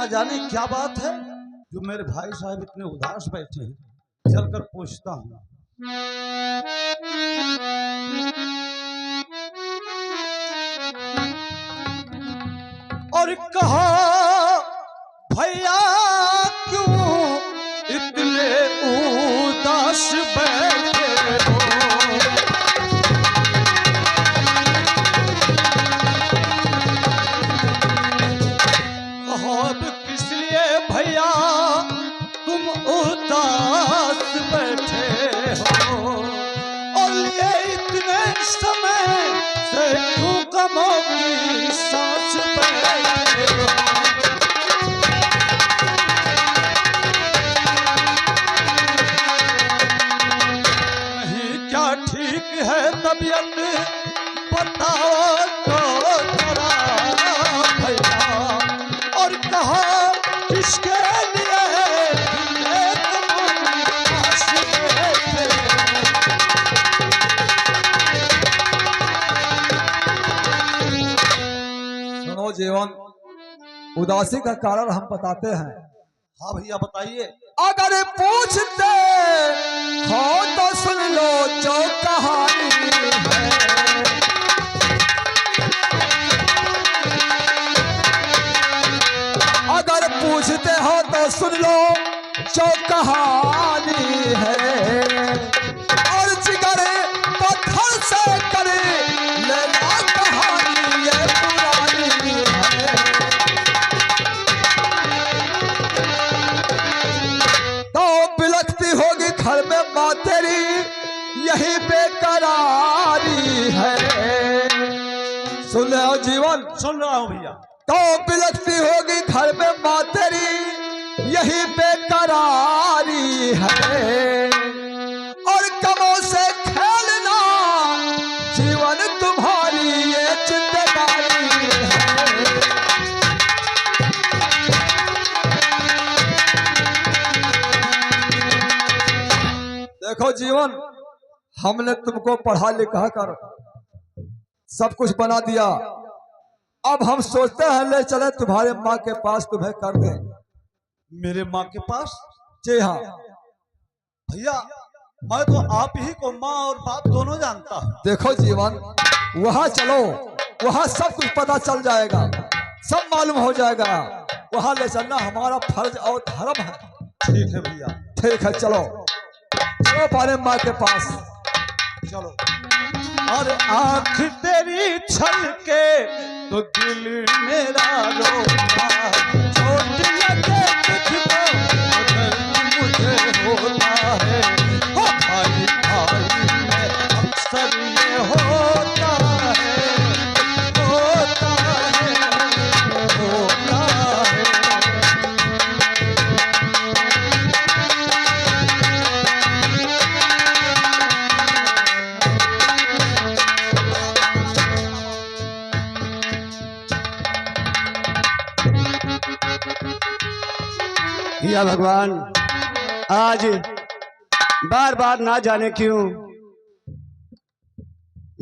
ना जाने क्या बात है जो मेरे भाई साहब इतने उदास बैठे हैं। चलकर पूछता हूँ। और कहा भैया क्यों इतने उदास बैठे हो? अब किस लिए भैया तुम उदास बैठे हो? और ये इतने समय से क्यों गमों की सांस बैठे हो? नहीं क्या ठीक है तबीयत बताओ तो जरा भैया। और कहा किसके लिए सुनो जीवन, उदासी का कारण हम बताते हैं। हाँ भैया बताइए। अगर पूछते हो तो सुन लो जो कहानी है। अगर पूछते हो तो सुन लो जो कहानी है। और जिगर पत्थर से करे लेना कहानी ये पुरानी है। तो बिलखती होगी घर में माँ तेरी यही बेकरारी है। सुन रहे हो जीवन? सुन रहा हूँ भैया। तो बिलखती होगी घर में माँ तेरी यही बेकरारी है। और गमों से खेलना जीवन तुम्हारी ये जिम्मेदारी है। देखो जीवन, हमने तुमको पढ़ा लिखा कर सब कुछ बना दिया। अब हम सोचते हैं ले चले तुम्हारे माँ के पास, तुम्हें कर दे। मेरे माँ के पास? जी हाँ भैया, मैं तो आप ही को माँ और बाप दोनों जानता हूँ। देखो जीवन, वहां चलो, वहां सब कुछ पता चल जाएगा, सब मालूम हो जाएगा। वहां ले चलना हमारा फर्ज और धर्म है। ठीक है भैया। ठीक है, चलो चलो पारे माँ के पास चलो। और आँख तेरी छलके तो दिल मेरा रोता, चोट लगे तुझको तो दर्द मुझे होता है। हो भाई भाई में अक्सर ये होता है, होता है, होता है। या भगवान, आज बार बार ना जाने क्यों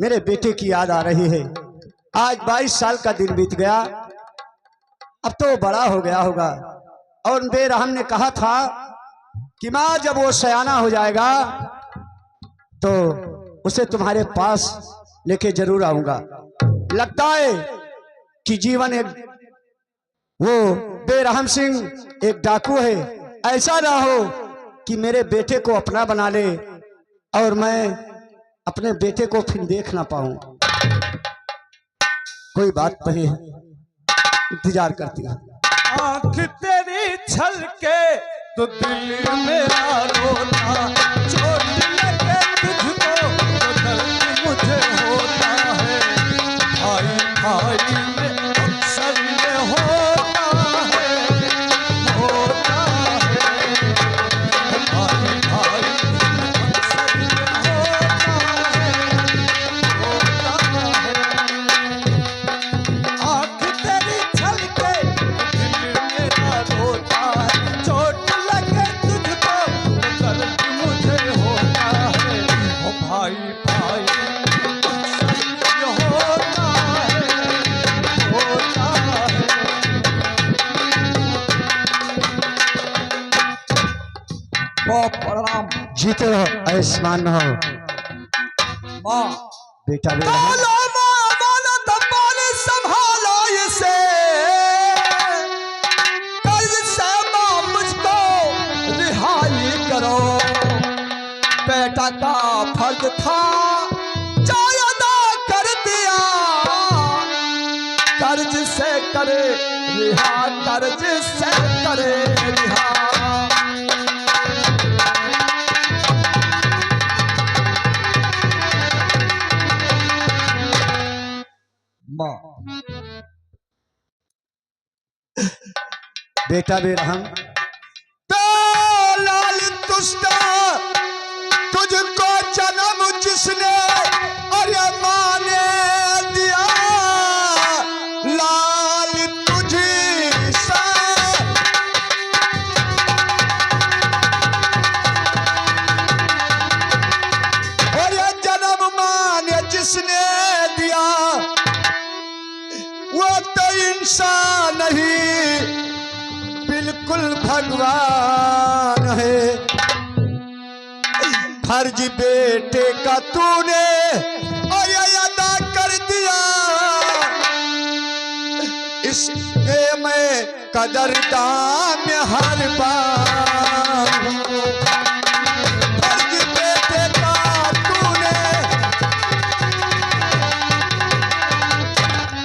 मेरे बेटे की याद आ रही है। आज 22 साल का दिन बीत गया, अब तो बड़ा हो गया होगा। और बेरहम ने कहा था कि माँ जब वो सयाना हो जाएगा तो उसे तुम्हारे पास लेके जरूर आऊंगा। लगता है कि जीवन एक वो बेरहम सिंह एक डाकू है। ऐसा ना हो कि मेरे बेटे को अपना बना ले और मैं अपने बेटे को फिर देख ना पाऊं। कोई बात नहीं, इंतजार करती हूँ। आँख तेरी छलके तो दिल मेरा रोता, चोट लगे तुझको तो दर्द मुझे होता है। भाई भाई में अक्सर ये होता है, होता है। भाई भाई में अक्सर ये होता है, होता है। आँख तेरी छलके दिल मेरा रोता है, चोट लगे तुझको बहुत प्रणाम। जीते हो, आयुष्मान हो। माँ बेटा बेटा संभालो इसे, कर्ज से माँ मुझको रिहाई करो। बेटा का फर्ज था जो अदा कर दिया, कर्ज से करे रिहा, कर्ज से करे रिहा। माँ बेटा बेरहम तो लाल तुष्टा तुझको जन्म जिसने अरे माँ ने दिया, लाल तुझी सा अरे जन्म माँ ने जिसने दिया, वो तो इंसान नहीं बिल्कुल भगवान है। फर्ज बेटे का तूने अदा कर दिया, इसके मैं कदरदान हर बार हूँ। फर्ज बेटे का तूने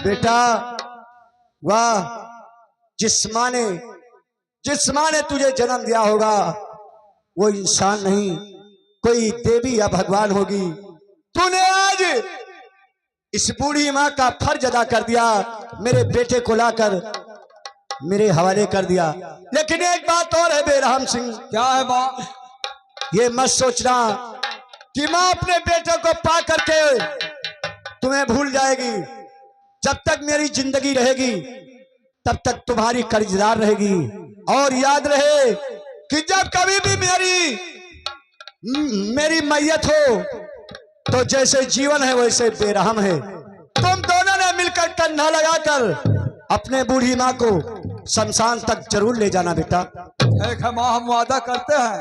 बेटा, वाह, जिस माँ ने तुझे जन्म दिया होगा वो इंसान नहीं, कोई देवी या भगवान होगी। तूने आज इस बूढ़ी माँ का फर्ज अदा कर दिया, मेरे बेटे को लाकर मेरे हवाले कर दिया। लेकिन एक बात और है बेरहम सिंह, क्या है माँ? ये मत सोचना कि माँ अपने बेटे को पा करके तुम्हें भूल जाएगी। जब तक मेरी जिंदगी रहेगी तब तक तुम्हारी कर्जदार रहेगी। और याद रहे कि जब कभी भी मेरी मैयत हो तो जैसे जीवन है वैसे बेरहम है। तुम दोनों ने मिलकर कंधा लगाकर अपने बूढ़ी माँ को शमशान तक जरूर ले जाना बेटा। एक है माँ, हम वादा करते हैं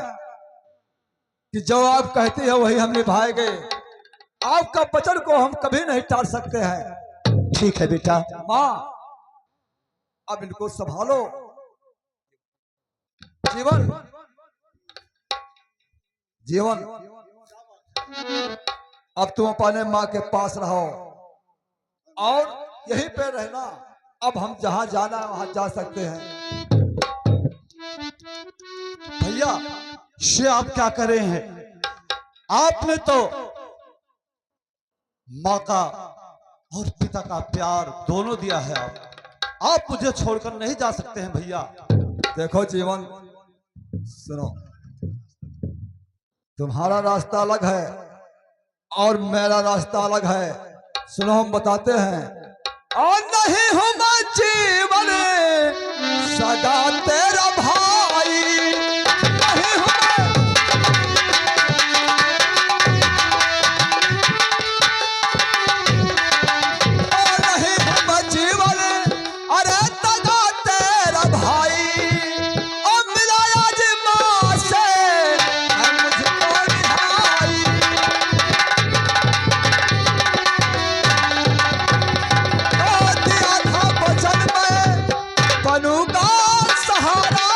कि जो आप कहती है वही हम निभाएंगे। आपका वचन को हम कभी नहीं टाल सकते हैं। ठीक है बेटा। माँ अब इनको संभालो। जीवन जीवन अब तुम अपने माँ के पास रहो और यहीं पे रहना। अब हम जहां जाना है वहां जा सकते हैं। भैया ये आप क्या कर रहे हैं? आपने तो माँ का और पिता का प्यार दोनों दिया है। आप मुझे छोड़कर नहीं जा सकते हैं भैया। देखो जीवन, सुनो, तुम्हारा रास्ता अलग है और मेरा रास्ता अलग है। सुनो, हम बताते हैं। और नहीं हूं मैं जीवन सदा तेरा भाई, नहीं हूं मैं और नहीं हूं मैं जीवन अरे सदा तेरा भाई। और मिला आज माँ से है मुझको रिहाई। दिया था वचन में बनूंगा सहारा,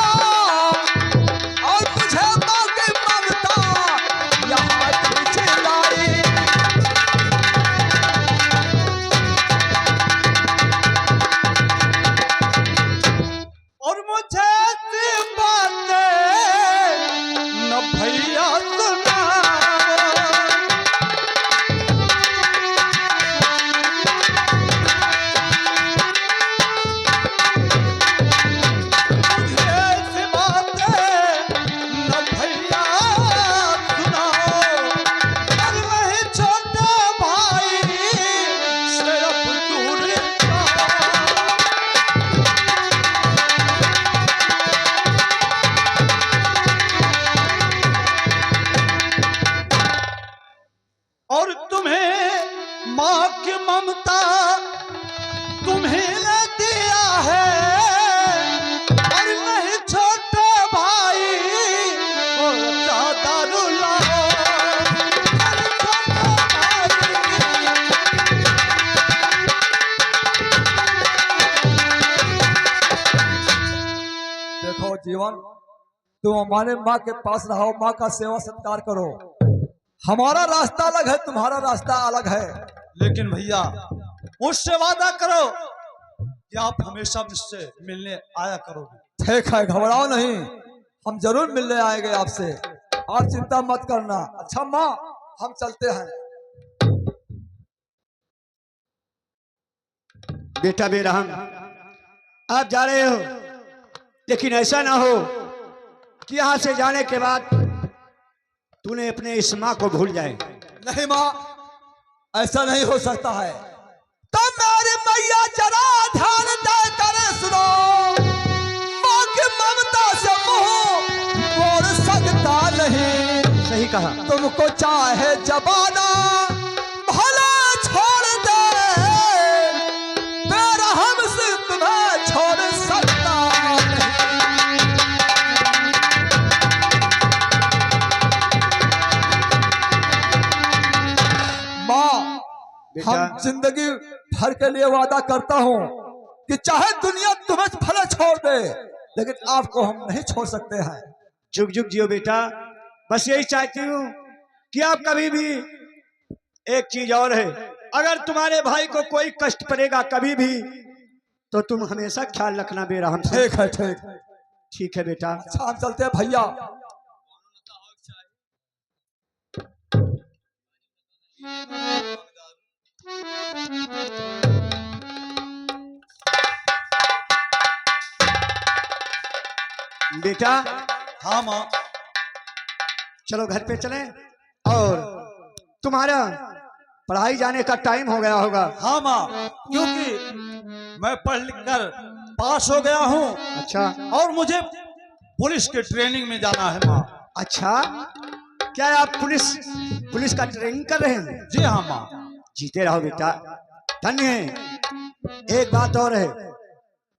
जीवन, तुम हमारे माँ के पास रहो, माँ का सेवा सत्कार करो। हमारा रास्ता अलग है, तुम्हारा रास्ता अलग है। लेकिन भैया उससे वादा करो कि आप हमेशा मुझसे मिलने आया करोगे। ठीक है, घबराओ नहीं, हम जरूर मिलने आएंगे आपसे, आप चिंता मत करना। अच्छा माँ, हम चलते हैं। बेटा बेरहम, आप जा रहे हो, लेकिन ऐसा ना हो कि यहां से जाने के बाद तूने अपने इस माँ को भूल जाए। नहीं माँ, ऐसा नहीं हो सकता है। तब मेरी मैया जरा ध्यान देकर सुनो, माँ की ममता से मुंह मोड़ सकता नहीं। सही कहा। तुमको चाहे जबाना भला छोड़ दे, मेरा हमसे तुम्हें छोड़ सकता नहीं। माँ, हम जिंदगी भर के लिए वादा करता हूँ कि चाहे दुनिया तुम्हें भले छोड़ दे, लेकिन आपको हम नहीं छोड़ सकते हैं। जुग जुग जियो बेटा, बस यही चाहती हूँ कि आप कभी भी, एक चीज और है, अगर तुम्हारे भाई को कोई कष्ट पड़ेगा कभी भी, तो तुम हमेशा ख्याल रखना बेरहम से। ठीक है, ठीक है, ठीक है बेटा। अच्छा हम चलते हैं भैया। बेटा हाँ माँ। चलो घर पे चलें, और तुम्हारा पढ़ाई जाने का टाइम हो गया होगा। हाँ माँ, क्योंकि मैं पढ़ लिख कर पास हो गया हूँ। अच्छा, और मुझे पुलिस के ट्रेनिंग में जाना है माँ। अच्छा, क्या आप पुलिस का ट्रेनिंग कर रहे हैं? जी हाँ माँ। जीते रहो बेटा, धन्य है। एक बात और है,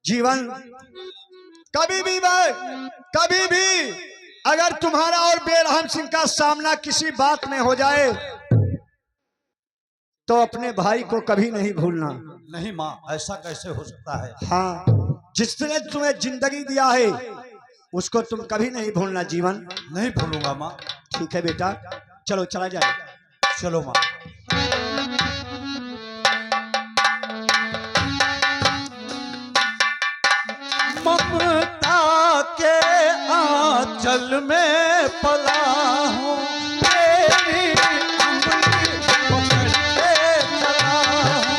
जीवन कभी भी अगर तुम्हारा और बेरहम सिंह का सामना किसी बात में हो जाए, तो अपने भाई को कभी नहीं भूलना। नहीं माँ, ऐसा कैसे हो सकता है। हाँ, जिसने तुम्हें जिंदगी दिया है उसको तुम कभी नहीं भूलना जीवन। नहीं भूलूंगा माँ। ठीक है बेटा, चलो चला जाए। चलो माँ। ममता के आंचल में पला हूँ, तेरी अंगुली पकड़ के चला हूँ।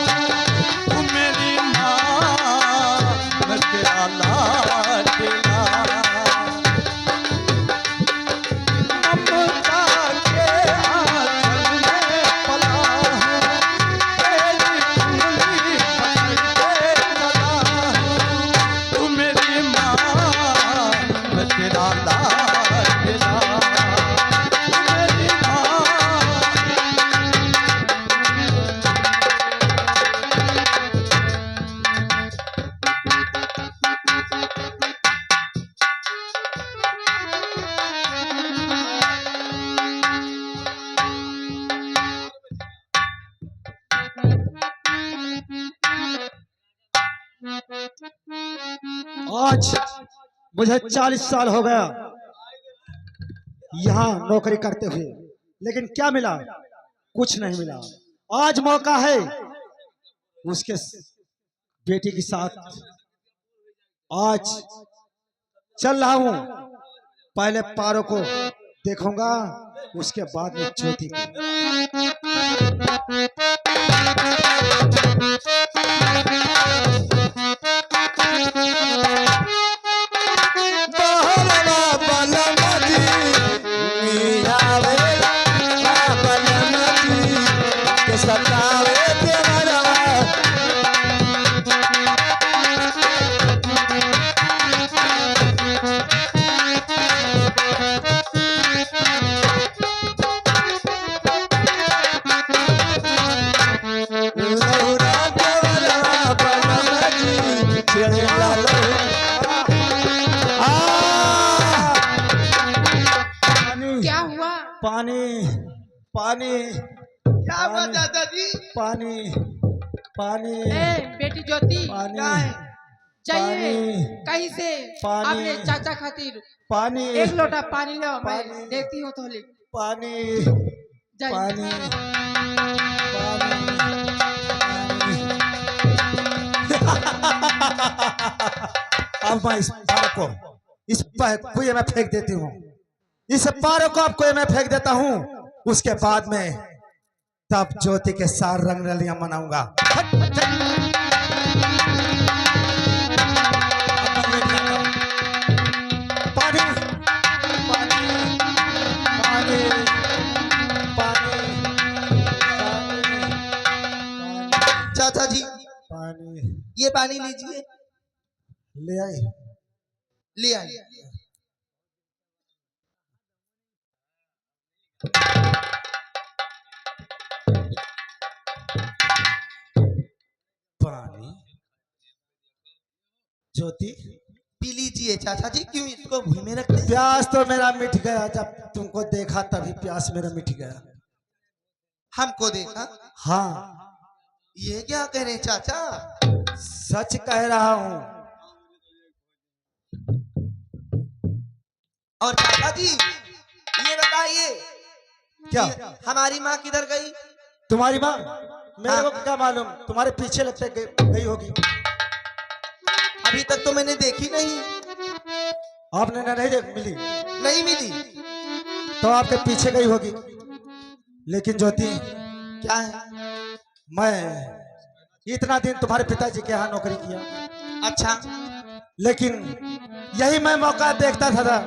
तू मेरी माँ, मैं तेरा लाडला। ममता के आंचल में पला हूँ, तेरी अंगुली पकड़ के चला हूँ। तू मेरी माँ, मैं तेरा लाडला। तू मेरी माँ। आज मुझे 40 साल हो गया यहाँ नौकरी करते हुए, लेकिन क्या मिला? कुछ नहीं मिला। आज मौका है उसके बेटी के साथ, आज चल रहा हूँ। पहले पारो को देखूंगा, उसके बाद में ज्योति को। क्या हुआ? पानी पानी क्या हुआ दादाजी? पानी पानी ए, बेटी ज्योति पानी। क्या है? जाइए पानी। कहीं से पानी। अपने चाचा खातिर पानी। एक लोटा पानी लो, मैं पानी। देखती हूँ तो ले पानी। जाइए। पानी। पानी। अब मैं इस पार को कुएं में फेंक देती हूँ। इस पार को अब कुएं में फेंक देता हूँ। उसके बाद में तब ज्योति के साथ रंग रलियां मनाऊंगा। पानी। पानी। पानी। पानी। चाचा जी पानी। ये पानी लीजिए, ले आई। ले आइए। पानी। ज्योति, पी लीजिए चाचा जी, क्यों इसको भूल में रखते हैं? प्यास तो मेरा मिट गया। जब तुमको देखा तभी प्यास मेरा मिट गया। हमको देखा? हाँ, ये क्या कह रहे हैं चाचा? सच कह रहा हूँ। और चाचा जी ये बताइए क्या? कि हमारी माँ किधर गई? तुम्हारी माँ? मेरे को क्या मालूम, तुम्हारे पीछे लगते गई होगी। अभी तक तो मैंने देखी नहीं। आपने नहीं देख मिली नहीं मिली? तो आपके पीछे गई होगी। लेकिन ज्योति, क्या है? मैं इतना दिन तुम्हारे पिताजी के यहाँ नौकरी किया, अच्छा, लेकिन यही मैं मौका देखता था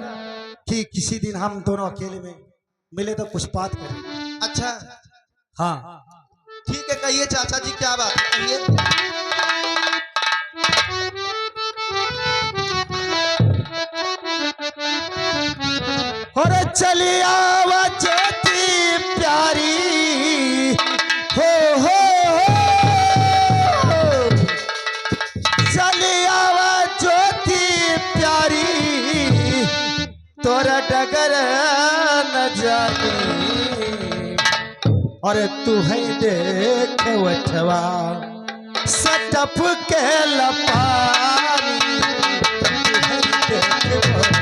कि किसी दिन हम दोनों अकेले में मिले तो कुछ बात करें। अच्छा, हाँ, ठीक है, कहिए चाचा जी क्या बात है, कहिए। और चली आवा ज्योति प्यारी, हो चली आवा ज्योति प्यारी, तोरा डगर न जानी। और तू है देख वठवा सटप के लपानी, तू है देख वठवा।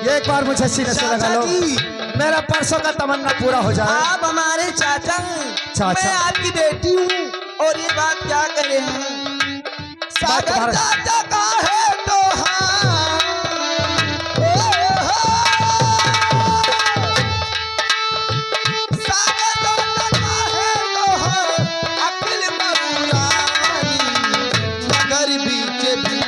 एक बार मुझे सीने से लगा लो, मेरा परसों का तमन्ना पूरा हो जाए। आप हमारे चाचा हैं, चाचा। मैं आपकी बेटी हूँ। और ये बात क्या कर रहे हैं? सागर चाचा का है तो हाँ, सागर चाचा का है तो हाँ, अखिल मरुरानी, मगर बीच बीच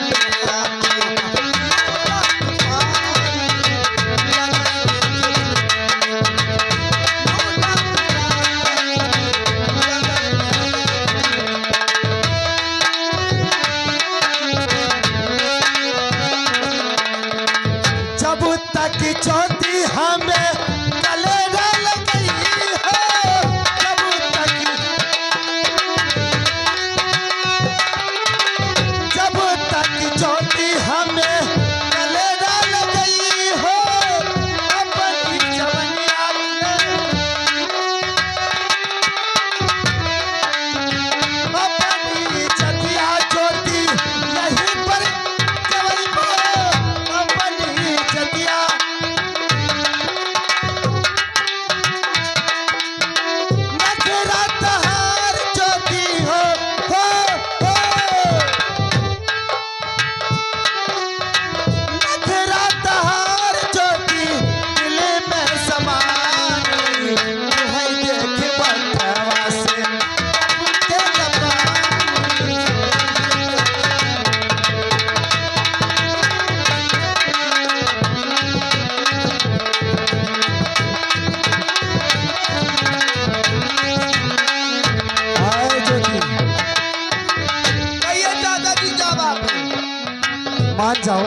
मान जाओ।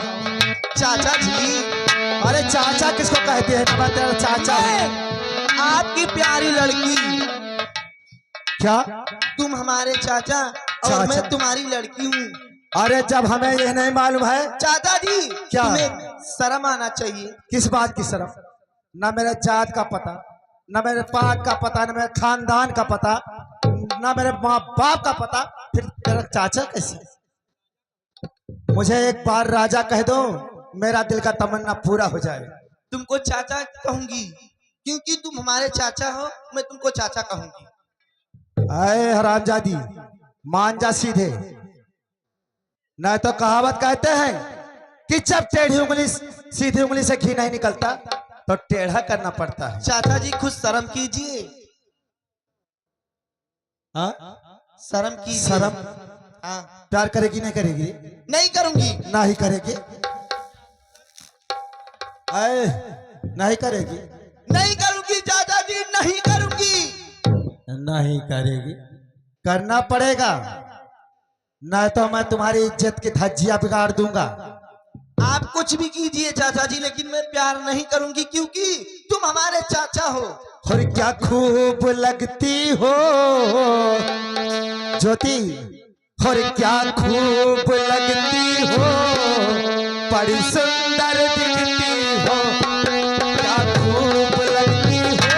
चाचा जी, अरे चाचा किसको कहते हैं? मैं तेरा चाचा हूँ। मैं आपकी प्यारी लड़की, क्या? तुम हमारे चाचा और चाचा। मैं तुम्हारी लड़की हूँ। अरे जब हमें यह नहीं मालूम है, चाचा जी, क्या? तुम्हें शर्म आना चाहिए। किस बात की शर्म? न मेरे जात का पता, न मेरे पाक का पता, न मेरे खानदान का पता, न मेरे माँ बाप का पता, फिर तेरा चाचा कैसे? मुझे एक बार राजा कह दो, मेरा दिल का तमन्ना पूरा हो जाए। तुमको चाचा कहूंगी क्योंकि तुम हमारे चाचा हो, मैं तुमको चाचा कहूंगी। अरे हरामजादी, मान जा सीधे, न तो कहावत कहते हैं कि जब टेढ़ी उंगली सीधी उंगली से घी नहीं निकलता तो टेढ़ा करना पड़ता है। चाचा जी खुद शर्म कीजिए, हाँ? शर्म कीजिए। शर्म? हाँ, प्यार करेगी नहीं करेगी? नहीं करूंगी। ना ही करेगी। अरे नहीं करेगी। नहीं करूंगी चाचा जी, नहीं करूंगी। नहीं करेगी, करना पड़ेगा, न तो मैं तुम्हारी इज्जत की धज्जियां बिगाड़ दूंगा। आप कुछ भी कीजिए चाचा जी, लेकिन मैं प्यार नहीं करूंगी क्योंकि तुम हमारे चाचा हो। और क्या खूब लगती हो ज्योति, और क्या खूब लगती हो, बड़ी सुंदर दिखती हो, क्या खूब लगती हो।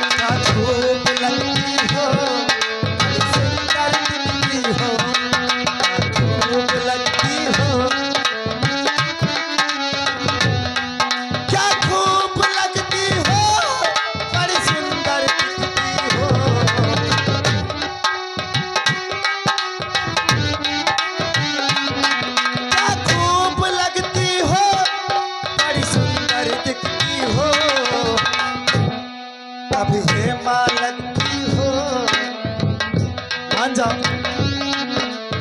क्या खूब लगती हो, बड़ी सुंदर दिखती हो, खूब लगती हो, क्या खूब लगती हो, बड़ी सुंदर दिखती हो। क्या खूब लगती हो, बड़ी सुंदर दिखती हो, कभी हेमा लगती हो, मान जाओ,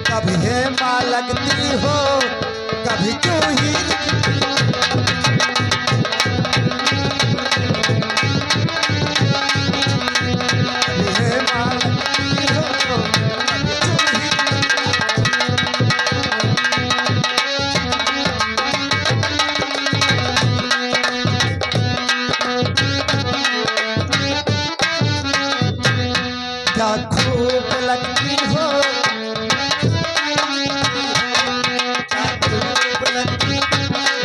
कभी हेमा लगती हो, कभी जूही